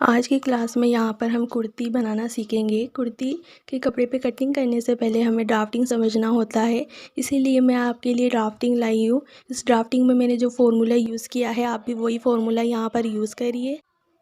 आज की क्लास में यहाँ पर हम कुर्ती बनाना सीखेंगे। कुर्ती के कपड़े पे कटिंग करने से पहले हमें ड्राफ्टिंग समझना होता है, इसीलिए मैं आपके लिए ड्राफ्टिंग लाई हूँ। इस ड्राफ्टिंग में मैंने जो फार्मूला यूज़ किया है, आप भी वही फार्मूला यहाँ पर यूज़ करिए।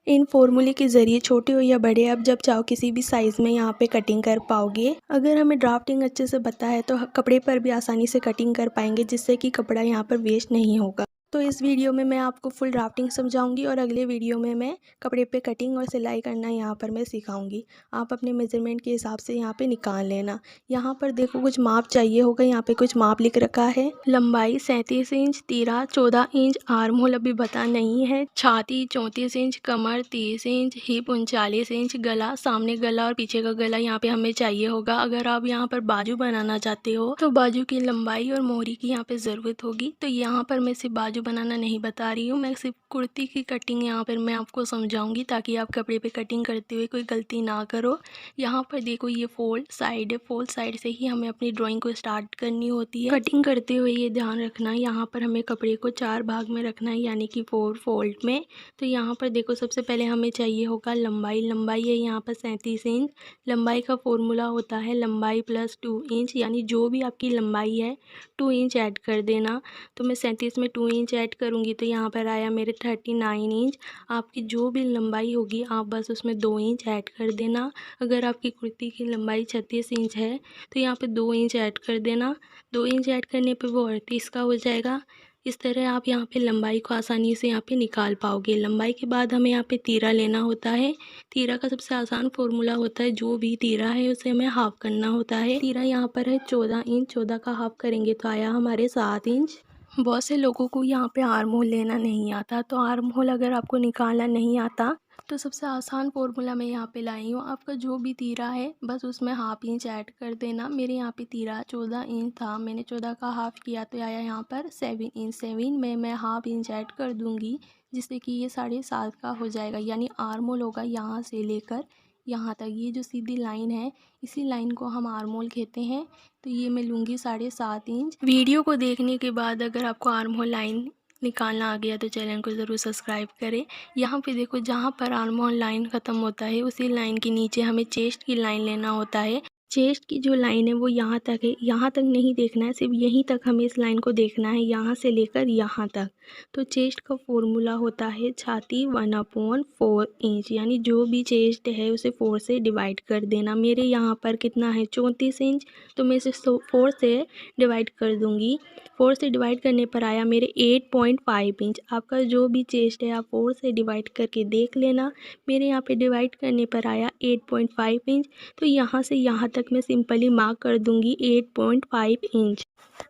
इन फार्मूले के ज़रिए छोटे हो या बड़े, आप जब चाहो किसी भी साइज़ में यहाँ पे कटिंग कर पाओगे। अगर हमें ड्राफ्टिंग अच्छे से पता है तो कपड़े पर भी आसानी से कटिंग कर पाएंगे, जिससे कि कपड़ा यहाँ पर वेस्ट नहीं होगा। तो इस वीडियो में मैं आपको फुल ड्राफ्टिंग समझाऊंगी और अगले वीडियो में मैं कपड़े पे कटिंग और सिलाई करना यहाँ पर मैं सिखाऊंगी। आप अपने मेजरमेंट के हिसाब से यहाँ पे निकाल लेना। यहाँ पर देखो कुछ माप चाहिए होगा, यहाँ पे कुछ माप लिख रखा है। लंबाई 37 इंच, तीरा 14 इंच, आर्म होल अभी बता नहीं है, छाती 34 इंच, कमर 30 इंच, हिप 39 इंच, गला, सामने गला और पीछे का गला यहाँ पे हमें चाहिए होगा। अगर आप यहाँ पर बाजू बनाना चाहते हो तो बाजू की लंबाई और मोहरी की यहाँ पे ज़रूरत होगी। तो यहाँ पर मैं सिर्फ बाजू बनाना नहीं बता रही हूँ, मैं सिर्फ कुर्ती की कटिंग यहाँ पर मैं आपको समझाऊंगी, ताकि आप कपड़े पे कटिंग करते हुए कोई गलती ना करो। यहाँ पर देखो ये फोल्ड साइड है, फोल्ड साइड से ही हमें अपनी ड्राइंग को स्टार्ट करनी होती है। कटिंग करते हुए ये ध्यान रखना, यहाँ पर हमें कपड़े को 4 भाग में रखना है, यानी कि 4 फोल्ड में। तो यहाँ पर देखो सबसे पहले हमें चाहिए होगा लंबाई। लंबाई है यहाँ पर 37 इंच। लंबाई का फॉर्मूला होता है लंबाई प्लस 2 इंच, यानी जो भी आपकी लंबाई है 2 इंच ऐड कर देना। तो मैं 37 में 2 इंच ऐड करूँगी तो यहाँ पर आया मेरे 39 इंच। आपकी जो भी लंबाई होगी आप बस उसमें 2 इंच ऐड कर देना। अगर आपकी कुर्ती की लंबाई 36 इंच है तो यहाँ पे 2 इंच ऐड कर देना। 2 इंच ऐड करने पे वो 38 का हो जाएगा। इस तरह आप यहाँ पे लंबाई को आसानी से यहाँ पे निकाल पाओगे। लंबाई के बाद हमें यहाँ पे तीरा लेना होता है। तीरा का सबसे आसान फॉर्मूला होता है, जो भी तीरा है उसे हमें हाफ करना होता है। तीरा यहाँ पर है 14 इंच, 14 का हाफ करेंगे तो आया हमारे 7 इंच। बहुत से लोगों को यहाँ पे आर्म होल लेना नहीं आता, तो आर्म होल अगर आपको निकालना नहीं आता तो सबसे आसान फार्मूला मैं यहाँ पे लाई हूँ। आपका जो भी तीरा है बस उसमें हाफ इंच ऐड कर देना। मेरे यहाँ पे तीरा 14 इंच था, मैंने 14 का हाफ किया तो आया यहाँ पर 7 इंच। 7 में मैं हाफ इंच ऐड कर दूँगी, जिससे कि ये 7.5 का हो जाएगा, यानी आर्म होल होगा यहाँ से लेकर यहाँ तक। ये जो सीधी लाइन है इसी लाइन को हम आर्म होल कहते हैं। तो ये मैं लूँगी 7.5 इंच। वीडियो को देखने के बाद अगर आपको आर्म होल लाइन निकालना आ गया तो चैनल को ज़रूर सब्सक्राइब करें। यहाँ पे देखो जहाँ पर आर्म होल लाइन ख़त्म होता है उसी लाइन के नीचे हमें चेस्ट की लाइन लेना होता है। चेस्ट की जो लाइन है वो यहाँ तक है, यहाँ तक नहीं देखना है, सिर्फ यहीं तक हमें इस लाइन को देखना है, यहाँ से लेकर यहाँ तक। तो चेस्ट का फॉर्मूला होता है छाती 1/4 इंच, यानी जो भी चेस्ट है उसे 4 से डिवाइड कर देना। मेरे यहाँ पर कितना है 34 इंच, तो मैं इसे 4 से डिवाइड कर दूँगी। 4 से डिवाइड करने पर आया मेरे 8.5 इंच। आपका जो भी चेस्ट है आप 4 से डिवाइड करके देख लेना। मेरे यहाँ पे डिवाइड करने पर आया 8.5 इंच। तो यहाँ से यहाँ तक मैं सिंपली मार्क कर दूँगी 8.5 इंच।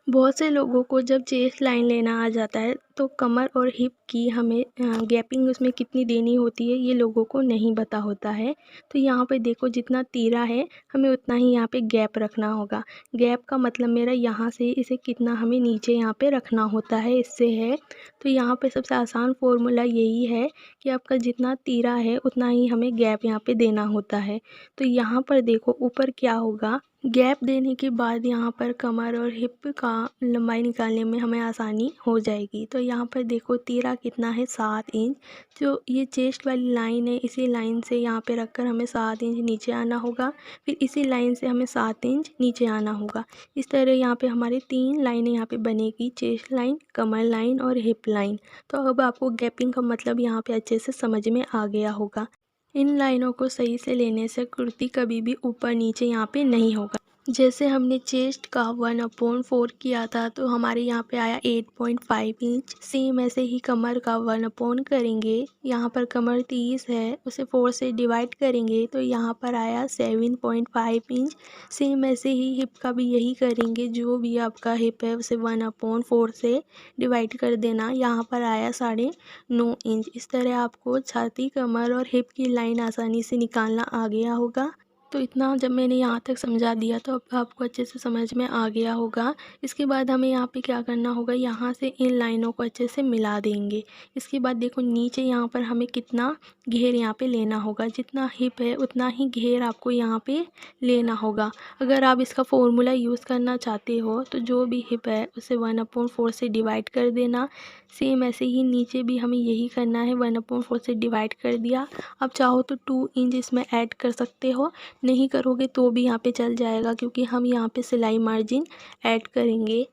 बहुत से लोगों को जब चेस्ट लाइन लेना आ जाता है तो कमर और हिप की हमें गैपिंग उसमें कितनी देनी होती है ये लोगों को नहीं पता होता है। तो यहाँ पे देखो जितना तीरा है हमें उतना ही यहाँ पे गैप रखना होगा। गैप का मतलब मेरा यहाँ से इसे कितना हमें नीचे यहाँ पे रखना होता है, इससे है। तो यहाँ पे सबसे आसान फॉर्मूला यही है कि आपका जितना तीरा है उतना ही हमें गैप यहाँ पे देना होता है। तो यहाँ पर देखो ऊपर क्या होगा, गैप देने के बाद यहाँ पर कमर और हिप का लंबाई निकालने में हमें आसानी हो जाएगी। तो यहाँ पर देखो तीरा कितना है 7 इंच। जो ये चेस्ट वाली लाइन है इसी लाइन से यहाँ पे रखकर हमें 7 इंच नीचे आना होगा, फिर इसी लाइन से हमें 7 इंच नीचे आना होगा। इस तरह यहाँ पे हमारे 3 लाइनें यहाँ पे बनेगी, चेस्ट लाइन, कमर लाइन और हिप लाइन। तो अब आपको गैपिंग का मतलब यहाँ पे अच्छे से समझ में आ गया होगा। इन लाइनों को सही से लेने से कुर्ती कभी भी ऊपर नीचे यहाँ पे नहीं होगा। जैसे हमने चेस्ट का 1/4 किया था तो हमारे यहाँ पे आया 8.5 इंच। सेम ऐसे ही कमर का 1/4 करेंगे, यहाँ पर कमर 30 है उसे 4 से डिवाइड करेंगे तो यहाँ पर आया 7.5 इंच। सेम ऐसे ही हिप का भी यही करेंगे, जो भी आपका हिप है उसे 1/4 से डिवाइड कर देना, यहाँ पर आया 9.5 इंच। इस तरह आपको छाती, कमर और हिप की लाइन आसानी से निकालना आ गया होगा। तो इतना जब मैंने यहाँ तक समझा दिया तो अब आपको अच्छे से समझ में आ गया होगा। इसके बाद हमें यहाँ पे क्या करना होगा, यहाँ से इन लाइनों को अच्छे से मिला देंगे। इसके बाद देखो नीचे यहाँ पर हमें कितना घेर यहाँ पे लेना होगा, जितना हिप है उतना ही घेर आपको यहाँ पे लेना होगा। अगर आप इसका फॉर्मूला यूज़ करना चाहते हो तो जो भी हिप है उसे 1/4 से डिवाइड कर देना। सेम ऐसे ही नीचे भी हमें यही करना है, 1/4 से डिवाइड कर दिया। अब चाहो तो 2 इंच इसमें ऐड कर सकते हो, नहीं करोगे तो भी यहाँ पे चल जाएगा क्योंकि हम यहाँ पे सिलाई मार्जिन ऐड करेंगे।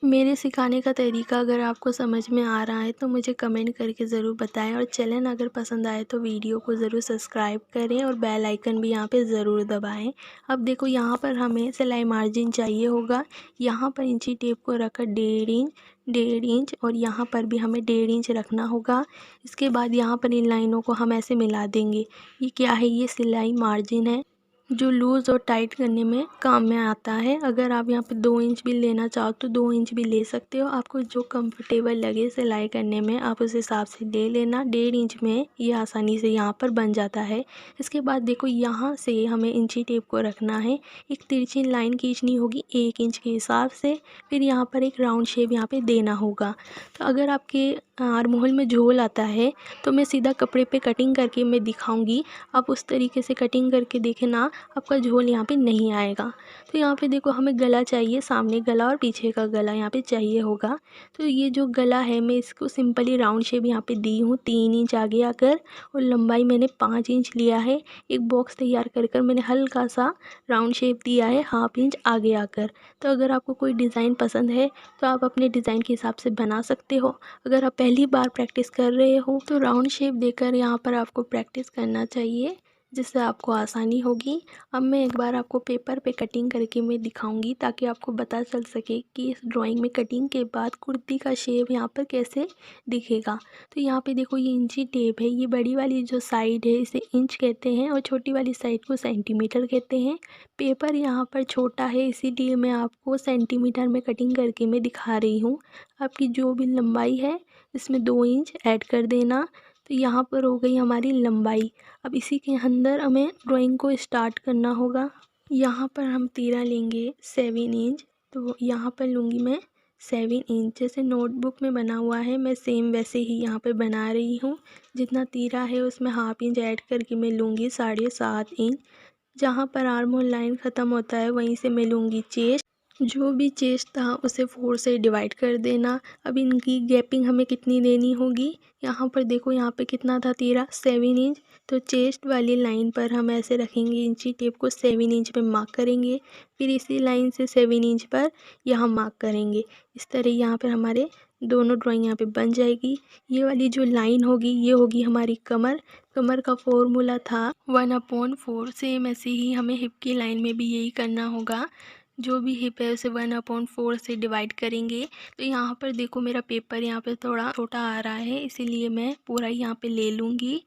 मेरे सिखाने का तरीका अगर आपको समझ में आ रहा है तो मुझे कमेंट करके ज़रूर बताएं, और चैनल अगर पसंद आए तो वीडियो को ज़रूर सब्सक्राइब करें और बेल आइकन भी यहाँ पे ज़रूर दबाएं। अब देखो यहाँ पर हमें सिलाई मार्जिन चाहिए होगा। यहाँ पर इंची टेप को रखकर 1.5 इंच और यहाँ पर भी हमें 1.5 इंच रखना होगा। इसके बाद यहाँ पर इन लाइनों को हम ऐसे मिला देंगे। ये क्या है, ये सिलाई मार्जिन है जो लूज़ और टाइट करने में काम में आता है। अगर आप यहाँ पे 2 इंच भी लेना चाहो तो 2 इंच भी ले सकते हो, आपको जो कंफर्टेबल लगे सिलाई करने में आप उस हिसाब से ले लेना। 1.5 इंच में ये आसानी से यहाँ पर बन जाता है। इसके बाद देखो यहाँ से हमें इंची टेप को रखना है, एक तिरछी लाइन खींचनी होगी 1 इंच के हिसाब से, फिर यहाँ पर एक राउंड शेप यहाँ पे देना होगा। तो अगर आपके आर्म होल में झोल आता है तो मैं सीधा कपड़े पे कटिंग करके मैं दिखाऊंगी, आप उस तरीके से कटिंग करके देखना, आपका झोल यहाँ पे नहीं आएगा। तो यहाँ पे देखो हमें गला चाहिए, सामने गला और पीछे का गला यहाँ पे चाहिए होगा। तो ये जो गला है मैं इसको सिंपली राउंड शेप यहाँ पे दी हूँ 3 इंच आगे आकर, और लंबाई मैंने 5 इंच लिया है। एक बॉक्स तैयार कर मैंने हल्का सा राउंड शेप दिया है 1/2 इंच आगे आकर। तो अगर आपको कोई डिज़ाइन पसंद है तो आप अपने डिज़ाइन के हिसाब से बना सकते हो। अगर आप पहली बार प्रैक्टिस कर रहे हो तो राउंड शेप देकर यहाँ पर आपको प्रैक्टिस करना चाहिए, जिससे आपको आसानी होगी। अब मैं एक बार आपको पेपर पे कटिंग करके मैं दिखाऊंगी ताकि आपको पता चल सके कि इस ड्राइंग में कटिंग के बाद कुर्ती का शेप यहाँ पर कैसे दिखेगा। तो यहाँ पे देखो ये इंची टेप है, ये बड़ी वाली जो साइड है इसे इंच कहते हैं और छोटी वाली साइड को सेंटीमीटर कहते हैं। पेपर यहाँ पर छोटा है इसीलिए मैं आपको सेंटीमीटर में कटिंग करके मैं दिखा रही हूँ। आपकी जो भी लंबाई है इसमें 2 इंच ऐड कर देना। तो यहाँ पर हो गई हमारी लंबाई। अब इसी के अंदर हमें ड्राइंग को स्टार्ट करना होगा। यहाँ पर हम तीरा लेंगे 7 इंच, तो यहाँ पर लूँगी मैं 7 इंच। जैसे नोटबुक में बना हुआ है मैं सेम वैसे ही यहाँ पे बना रही हूँ। जितना तीरा है उसमें 1/2 इंच ऐड करके मैं लूँगी 7.5 इंच। जहाँ पर आर्म होल लाइन ख़त्म होता है वहीं से मैं लूँगी चेस्ट। जो भी चेस्ट था उसे 4 से डिवाइड कर देना। अब इनकी गैपिंग हमें कितनी देनी होगी, यहाँ पर देखो यहाँ पे कितना था तीरा 7 इंच, तो चेस्ट वाली लाइन पर हम ऐसे रखेंगे, इंची टेप को 7 इंच पे मार्क करेंगे, फिर इसी लाइन से 7 इंच पर यहाँ मार्क करेंगे। इस तरह यहाँ पर हमारे दोनों ड्राइंग यहाँ पे बन जाएगी। ये वाली जो लाइन होगी ये होगी हमारी कमर। कमर का फॉर्मूला था 1/4। सेम ऐसे ही हमें हिप की लाइन में भी यही करना होगा। जो भी हिप है उसे 1/4 से डिवाइड करेंगे। तो यहाँ पर देखो मेरा पेपर यहाँ पे थोड़ा छोटा आ रहा है, इसीलिए मैं पूरा यहाँ पे ले लूँगी।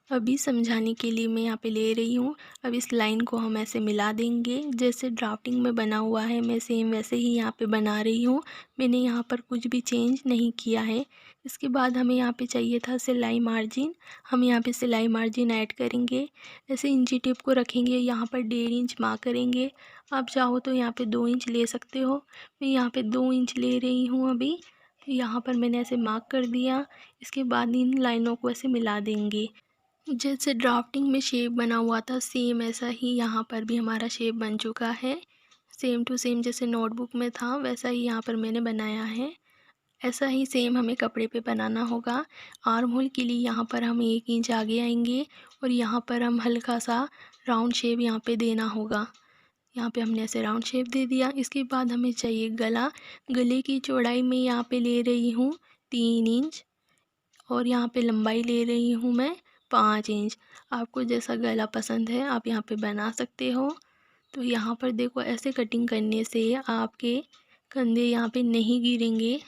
अभी समझाने के लिए मैं यहाँ पे ले रही हूँ। अब इस लाइन को हम ऐसे मिला देंगे, जैसे ड्राफ्टिंग में बना हुआ है मैं सेम वैसे ही यहाँ पे बना रही हूँ। मैंने यहाँ पर कुछ भी चेंज नहीं किया है। इसके बाद हमें यहाँ पे चाहिए था सिलाई मार्जिन। हम यहाँ पे सिलाई मार्जिन ऐड करेंगे। ऐसे इंची टेप को रखेंगे, यहाँ पर 1.5 इंच मार्क करेंगे। आप चाहो तो यहाँ पे 2 इंच ले सकते हो, मैं यहाँ पे 2 इंच ले रही हूँ अभी। तो यहाँ पर मैंने ऐसे मार्क कर दिया। इसके बाद इन लाइनों को ऐसे मिला देंगे। जैसे ड्राफ्टिंग में शेप बना हुआ था सेम ऐसा ही यहाँ पर भी हमारा शेप बन चुका है। सेम टू सेम जैसे नोटबुक में था वैसा ही यहाँ पर मैंने बनाया है। ऐसा ही सेम हमें कपड़े पे बनाना होगा। आर्म होल के लिए यहाँ पर हम 1 इंच आगे आएंगे और यहाँ पर हम हल्का सा राउंड शेप यहाँ पे देना होगा। यहाँ पे हमने ऐसे राउंड शेप दे दिया। इसके बाद हमें चाहिए गला। गले की चौड़ाई में यहाँ पे ले रही हूँ 3 इंच और यहाँ पे लंबाई ले रही हूँ मैं 5 इंच। आपको जैसा गला पसंद है आप यहाँ पे बना सकते हो। तो यहाँ पर देखो ऐसे कटिंग करने से आपके कंधे यहाँ पे नहीं गिरेंगे।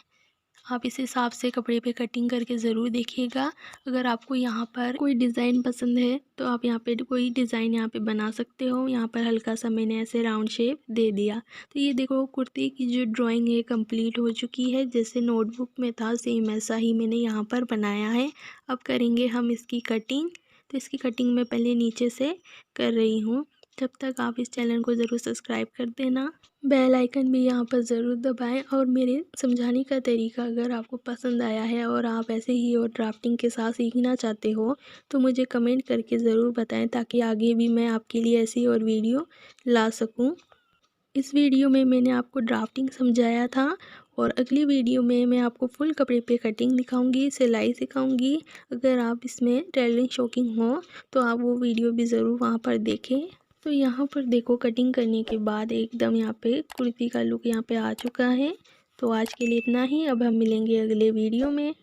आप इस हिसाब से कपड़े पे कटिंग करके ज़रूर देखिएगा। अगर आपको यहाँ पर कोई डिज़ाइन पसंद है तो आप यहाँ पे कोई डिज़ाइन यहाँ पे बना सकते हो। यहाँ पर हल्का सा मैंने ऐसे राउंड शेप दे दिया। तो ये देखो कुर्ती की जो ड्राइंग है कंप्लीट हो चुकी है। जैसे नोटबुक में था सेम ऐसा ही मैंने यहाँ पर बनाया है। अब करेंगे हम इसकी कटिंग। तो इसकी कटिंग मैं पहले नीचे से कर रही हूँ। तब तक आप इस चैनल को ज़रूर सब्सक्राइब कर देना, बेल आइकन भी यहाँ पर ज़रूर दबाएं। और मेरे समझाने का तरीका अगर आपको पसंद आया है और आप ऐसे ही और ड्राफ्टिंग के साथ सीखना चाहते हो तो मुझे कमेंट करके ज़रूर बताएं, ताकि आगे भी मैं आपके लिए ऐसी और वीडियो ला सकूं। इस वीडियो में मैंने आपको ड्राफ्टिंग समझाया था और अगली वीडियो में मैं आपको फुल कपड़े पे कटिंग दिखाऊंगी, सिलाई सिखाऊंगी। अगर आप इसमें टेलरिंग शौकीन हो तो आप वो वीडियो भी ज़रूर वहाँ पर देखें। तो यहाँ पर देखो, कटिंग करने के बाद एकदम यहाँ पे कुर्ती का लुक यहाँ पे आ चुका है। तो आज के लिए इतना ही, अब हम मिलेंगे अगले वीडियो में।